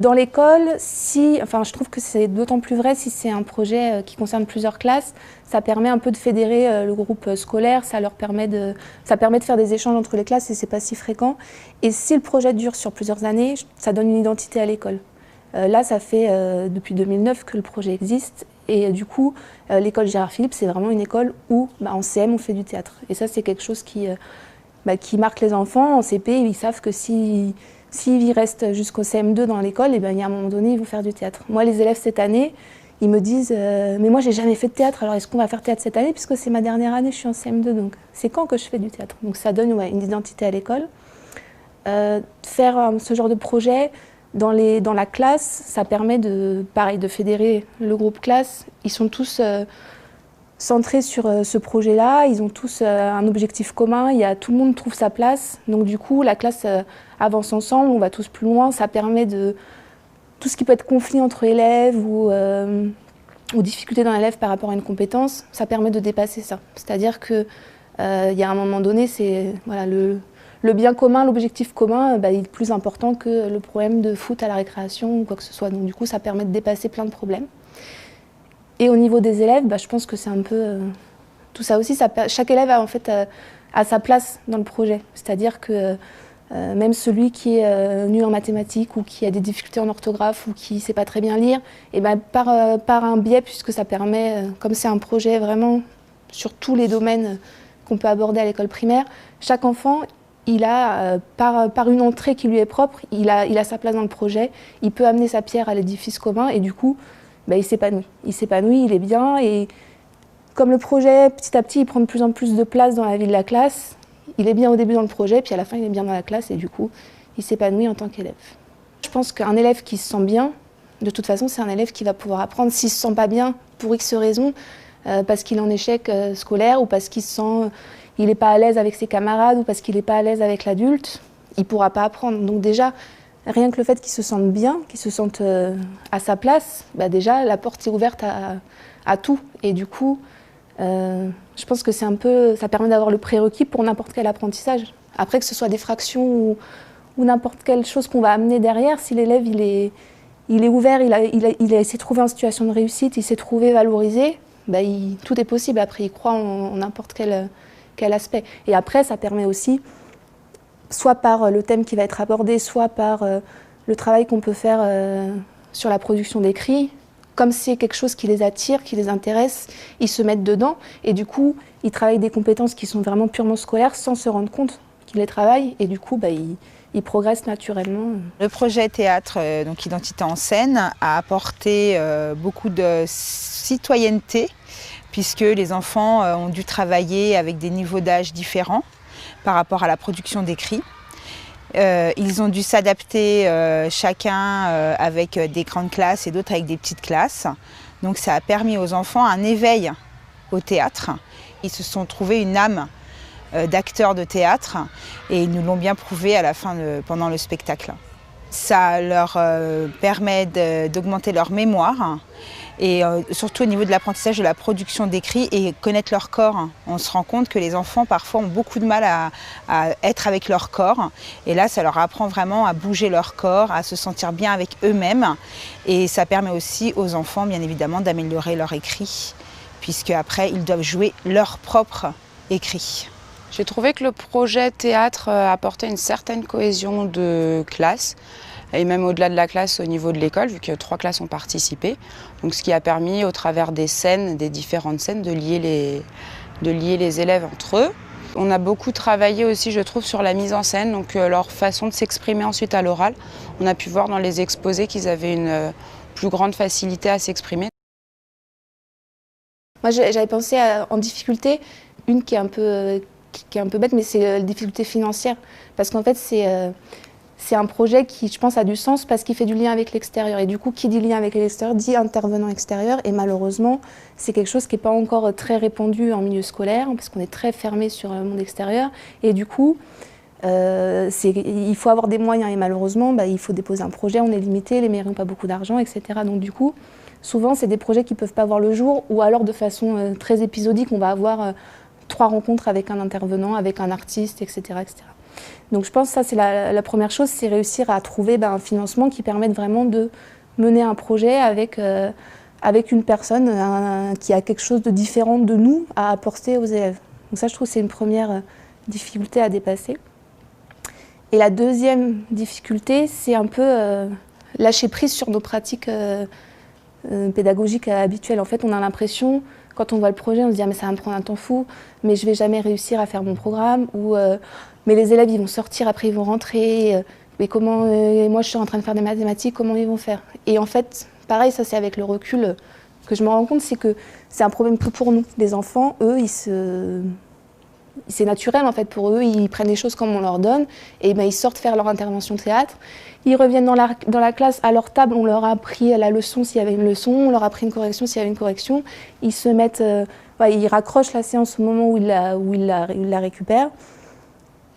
Dans l'école, je trouve que c'est d'autant plus vrai si c'est un projet qui concerne plusieurs classes. Ça permet un peu de fédérer le groupe scolaire, ça permet de faire des échanges entre les classes et c'est pas si fréquent. Et si le projet dure sur plusieurs années, ça donne une identité à l'école. Là, ça fait depuis 2009 que le projet existe et du coup, l'école Gérard Philipe, c'est vraiment une école où en CM on fait du théâtre. Et ça, c'est quelque chose qui marque les enfants. En CP, ils savent que s'ils restent jusqu'au CM2 dans l'école, il y a un moment donné, ils vont faire du théâtre. Moi, les élèves cette année, ils me disent mais moi, j'ai jamais fait de théâtre, alors est-ce qu'on va faire théâtre cette année? Puisque c'est ma dernière année, je suis en CM2, donc c'est quand que je fais du théâtre? Donc ça donne une identité à l'école. Faire ce genre de projet dans la classe, ça permet de fédérer le groupe classe. Ils sont tous centrés sur ce projet-là, ils ont tous un objectif commun, tout le monde trouve sa place. Donc du coup, la classe avance ensemble, on va tous plus loin. Ça permet de... Tout ce qui peut être conflit entre élèves ou difficulté d'un élève par rapport à une compétence, ça permet de dépasser ça. C'est-à-dire qu'il y a un moment donné, c'est le bien commun, l'objectif commun, il est plus important que le problème de foot à la récréation ou quoi que ce soit. Donc du coup, ça permet de dépasser plein de problèmes. Et au niveau des élèves, je pense que c'est un peu tout ça aussi. Chaque élève a sa place dans le projet. C'est-à-dire que même celui qui est nul en mathématiques ou qui a des difficultés en orthographe ou qui ne sait pas très bien lire, par un biais, puisque ça permet, comme c'est un projet vraiment sur tous les domaines qu'on peut aborder à l'école primaire, chaque enfant, il a, par une entrée qui lui est propre, il a sa place dans le projet, il peut amener sa pierre à l'édifice commun et du coup, il s'épanouit. Il s'épanouit, il est bien et comme le projet, petit à petit, il prend de plus en plus de place dans la vie de la classe, il est bien au début dans le projet, puis à la fin, il est bien dans la classe et du coup, il s'épanouit en tant qu'élève. Je pense qu'un élève qui se sent bien, de toute façon, c'est un élève qui va pouvoir apprendre. S'il ne se sent pas bien, pour X raisons, parce qu'il est en échec scolaire ou parce qu'il n'est pas à l'aise avec ses camarades ou parce qu'il n'est pas à l'aise avec l'adulte, il ne pourra pas apprendre. Donc déjà, rien que le fait qu'il se sente bien, qu'il se sente à sa place, déjà la porte est ouverte à tout. Et du coup, je pense que ça permet d'avoir le prérequis pour n'importe quel apprentissage. Après, que ce soit des fractions ou n'importe quelle chose qu'on va amener derrière, si l'élève il est ouvert, il s'est trouvé en situation de réussite, il s'est trouvé valorisé, tout est possible. Après, il croit en n'importe quel aspect. Et après, ça permet aussi, soit par le thème qui va être abordé, soit par le travail qu'on peut faire sur la production d'écrits. Comme c'est quelque chose qui les attire, qui les intéresse, ils se mettent dedans et du coup, ils travaillent des compétences qui sont vraiment purement scolaires sans se rendre compte qu'ils les travaillent et du coup, ils progressent naturellement. Le projet théâtre, donc Identité en scène, a apporté beaucoup de citoyenneté puisque les enfants ont dû travailler avec des niveaux d'âge différents par rapport à la production d'écrits. Ils ont dû s'adapter chacun avec des grandes classes et d'autres avec des petites classes. Donc ça a permis aux enfants un éveil au théâtre. Ils se sont trouvés une âme d'acteurs de théâtre et ils nous l'ont bien prouvé à la fin pendant le spectacle. Ça leur permet d'augmenter leur mémoire et surtout au niveau de l'apprentissage de la production d'écrits et connaître leur corps. On se rend compte que les enfants parfois ont beaucoup de mal à être avec leur corps et là ça leur apprend vraiment à bouger leur corps, à se sentir bien avec eux-mêmes et ça permet aussi aux enfants bien évidemment d'améliorer leur écrit puisque après ils doivent jouer leur propre écrit. J'ai trouvé que le projet théâtre apportait une certaine cohésion de classe et même au-delà de la classe au niveau de l'école, vu que 3 classes ont participé. Donc, ce qui a permis, au travers des scènes, des différentes scènes, de lier les élèves entre eux. On a beaucoup travaillé aussi, je trouve, sur la mise en scène, donc leur façon de s'exprimer ensuite à l'oral. On a pu voir dans les exposés qu'ils avaient une plus grande facilité à s'exprimer. Moi, j'avais pensé en difficulté, une qui est un peu bête, mais c'est la difficulté financière. Parce qu'en fait, c'est un projet qui, je pense, a du sens parce qu'il fait du lien avec l'extérieur. Et du coup, qui dit lien avec l'extérieur dit intervenant extérieur. Et malheureusement, c'est quelque chose qui n'est pas encore très répandu en milieu scolaire parce qu'on est très fermé sur le monde extérieur. Et du coup, il faut avoir des moyens. Et malheureusement, il faut déposer un projet, on est limité, les mairies n'ont pas beaucoup d'argent, etc. Donc du coup, souvent, c'est des projets qui ne peuvent pas voir le jour ou alors de façon très épisodique, on va avoir 3 rencontres avec un intervenant, avec un artiste, etc., etc. Donc je pense que ça c'est la première chose, c'est réussir à trouver un financement qui permette vraiment de mener un projet avec une personne qui a quelque chose de différent de nous à apporter aux élèves. Donc ça je trouve que c'est une première difficulté à dépasser. Et la deuxième difficulté, c'est un peu lâcher prise sur nos pratiques pédagogiques habituelles. En fait, on a l'impression, quand on voit le projet, on se dit ah, mais ça va me prendre un temps fou, mais je ne vais jamais réussir à faire mon programme, ou mais les élèves ils vont sortir, après ils vont rentrer, mais comment, moi je suis en train de faire des mathématiques, comment ils vont faire? Et en fait, pareil, ça c'est avec le recul que je me rends compte, c'est que c'est un problème que pour nous. Les enfants, eux, c'est naturel en fait pour eux, ils prennent les choses comme on leur donne, et ils sortent faire leur intervention théâtre. Ils reviennent dans la classe, à leur table, on leur a appris la leçon s'il y avait une leçon, on leur a appris une correction s'il y avait une correction. Ils se mettent, ils raccrochent la séance au moment où ils la récupèrent.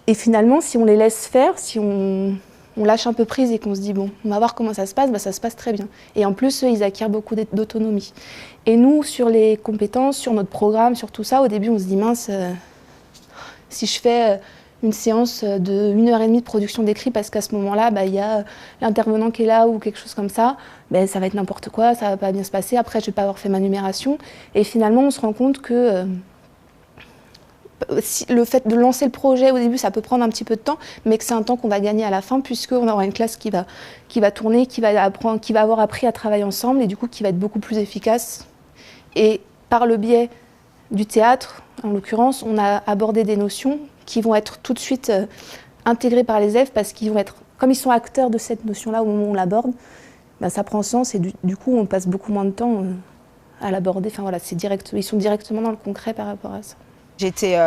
Et finalement, si on les laisse faire, si on lâche un peu prise et qu'on se dit bon, on va voir comment ça se passe, ça se passe très bien. Et en plus, eux, ils acquièrent beaucoup d'autonomie. Et nous, sur les compétences, sur notre programme, sur tout ça, au début, on se dit mince, si je fais une séance de 1h30 de production d'écrit parce qu'à ce moment-là, il y a l'intervenant qui est là ou quelque chose comme ça, ça va être n'importe quoi, ça va pas bien se passer, après je vais pas avoir fait ma numération. Et finalement, on se rend compte que le fait de lancer le projet au début, ça peut prendre un petit peu de temps, mais que c'est un temps qu'on va gagner à la fin, puisqu'on aura une classe qui va tourner, qui va avoir appris à travailler ensemble, et du coup qui va être beaucoup plus efficace. Et par le biais du théâtre, en l'occurrence, on a abordé des notions qui vont être tout de suite intégrées par les élèves, parce qu'ils vont être, comme ils sont acteurs de cette notion-là au moment où on l'aborde, ça prend sens, et du coup on passe beaucoup moins de temps à l'aborder. Enfin voilà, ils sont directement dans le concret par rapport à ça. J'étais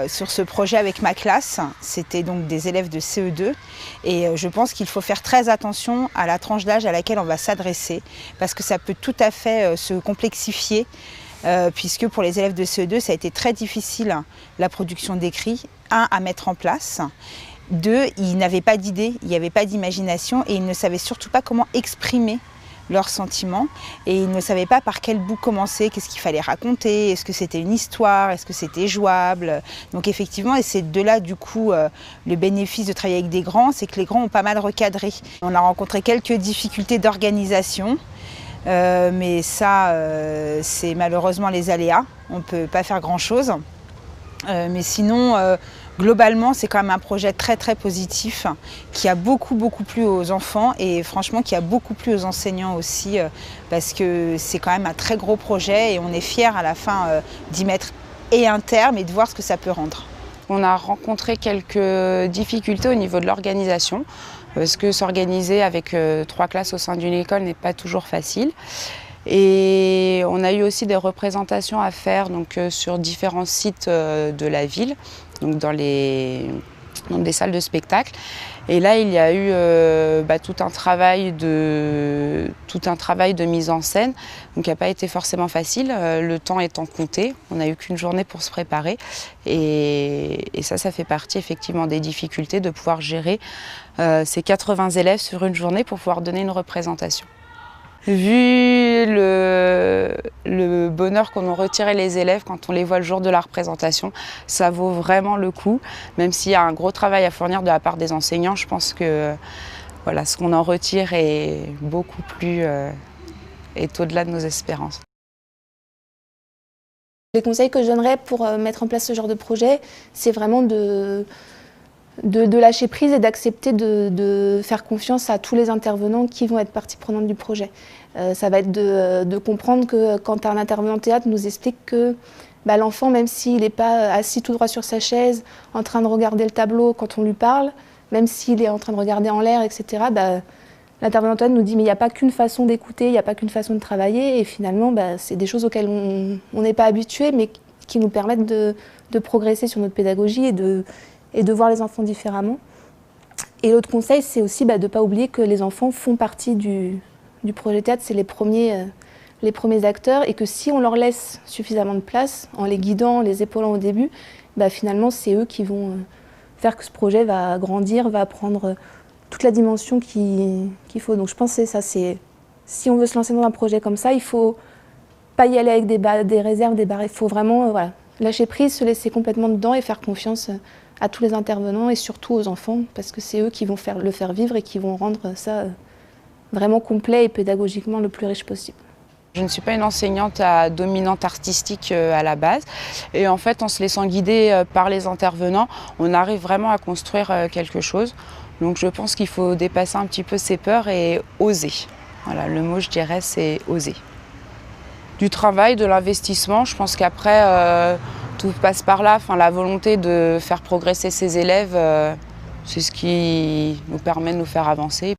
sur ce projet avec ma classe, c'était donc des élèves de CE2 et je pense qu'il faut faire très attention à la tranche d'âge à laquelle on va s'adresser parce que ça peut tout à fait se complexifier puisque pour les élèves de CE2 ça a été très difficile la production d'écrit, à mettre en place. 2, ils n'avaient pas d'idées, il n'y avait pas d'imagination et ils ne savaient surtout pas comment exprimer leurs sentiments et ils ne savaient pas par quel bout commencer, qu'est-ce qu'il fallait raconter, est-ce que c'était une histoire, est-ce que c'était jouable. Donc effectivement, et c'est de là du coup le bénéfice de travailler avec des grands, c'est que les grands ont pas mal recadré. On a rencontré quelques difficultés d'organisation, mais ça c'est malheureusement les aléas, on ne peut pas faire grand-chose. Mais sinon, globalement, c'est quand même un projet très très positif qui a beaucoup plu aux enfants et franchement qui a beaucoup plu aux enseignants aussi parce que c'est quand même un très gros projet et on est fiers à la fin d'y mettre et un terme et de voir ce que ça peut rendre. On a rencontré quelques difficultés au niveau de l'organisation parce que s'organiser avec 3 classes au sein d'une école n'est pas toujours facile. Et on a eu aussi des représentations à faire sur différents sites de la ville, donc dans des salles de spectacle. Et là, il y a eu tout un travail de mise en scène, donc qui n'a pas été forcément facile, le temps étant compté. On n'a eu qu'une journée pour se préparer. Et ça fait partie effectivement des difficultés de pouvoir gérer ces 80 élèves sur une journée pour pouvoir donner une représentation. Vu le bonheur qu'en ont retiré les élèves quand on les voit le jour de la représentation, ça vaut vraiment le coup. Même s'il y a un gros travail à fournir de la part des enseignants, je pense que voilà, ce qu'on en retire est beaucoup plus est au-delà de nos espérances. Les conseils que je donnerais pour mettre en place ce genre de projet, c'est vraiment de lâcher prise et d'accepter de faire confiance à tous les intervenants qui vont être partie prenante du projet. Ça va être de comprendre que quand un intervenant théâtre nous explique que l'enfant, même s'il n'est pas assis tout droit sur sa chaise, en train de regarder le tableau quand on lui parle, même s'il est en train de regarder en l'air, etc., l'intervenant théâtre nous dit mais il n'y a pas qu'une façon d'écouter, il n'y a pas qu'une façon de travailler, et finalement c'est des choses auxquelles on n'est pas habitué, mais qui nous permettent de progresser sur notre pédagogie et de voir les enfants différemment. Et l'autre conseil, c'est aussi de ne pas oublier que les enfants font partie du projet théâtre, c'est les premiers acteurs, et que si on leur laisse suffisamment de place, en les guidant, en les épaulant au début, finalement c'est eux qui vont faire que ce projet va grandir, va prendre toute la dimension qu'il faut. Donc je pense que c'est ça, si on veut se lancer dans un projet comme ça, il ne faut pas y aller avec des réserves, des barres, il faut vraiment lâcher prise, se laisser complètement dedans et faire confiance à tous les intervenants et surtout aux enfants, parce que c'est eux qui vont le faire vivre et qui vont rendre ça vraiment complet et pédagogiquement le plus riche possible. Je ne suis pas une enseignante à dominante artistique à la base. Et en fait, en se laissant guider par les intervenants, on arrive vraiment à construire quelque chose. Donc je pense qu'il faut dépasser un petit peu ses peurs et oser. Voilà, le mot, je dirais, c'est oser. Du travail, de l'investissement, je pense qu'après, tout passe par là. Enfin, la volonté de faire progresser ses élèves, c'est ce qui nous permet de nous faire avancer.